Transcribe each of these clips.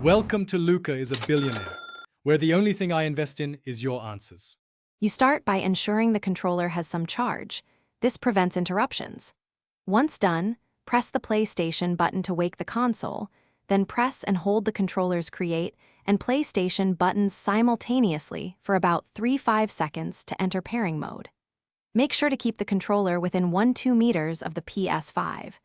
Welcome to Luca is a billionaire, where the only thing I invest in is your answers. You start by ensuring the controller has some charge. This prevents interruptions. Once done, press the PlayStation button to wake the console, then press and hold the controller's Create and PlayStation buttons simultaneously for about 3-5 seconds to enter pairing mode. Make sure to keep the controller within 1-2 meters of the PS5.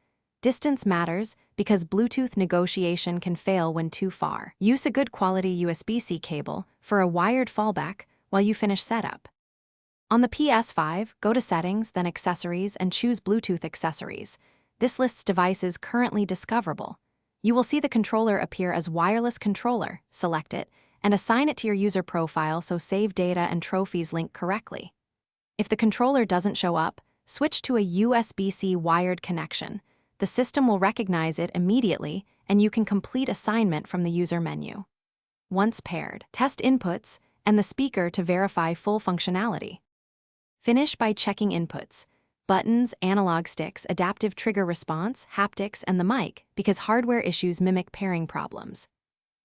Distance matters because Bluetooth negotiation can fail when too far. Use a good quality USB-C cable for a wired fallback while you finish setup. On the PS5, go to Settings, then Accessories, and choose Bluetooth Accessories. This lists devices currently discoverable. You will see the controller appear as Wireless Controller. Select it, and assign it to your user profile so save data and trophies link correctly. If the controller doesn't show up, switch to a USB-C wired connection. The system will recognize it immediately, and you can complete assignment from the user menu. Once paired, test inputs and the speaker to verify full functionality. Finish by checking inputs: buttons, analog sticks, adaptive trigger response, haptics, and the mic, because hardware issues mimic pairing problems.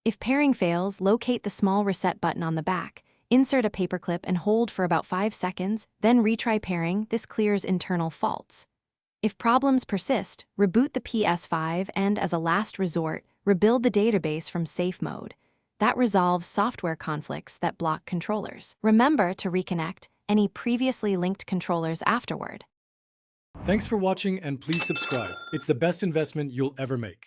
If pairing fails, locate the small reset button on the back, insert a paperclip and hold for about 5 seconds, then retry pairing. This clears internal faults. If problems persist, reboot the PS5 and, as a last resort, rebuild the database from safe mode. That resolves software conflicts that block controllers. Remember to reconnect any previously linked controllers afterward. Thanks for watching, and please subscribe. It's the best investment you'll ever make.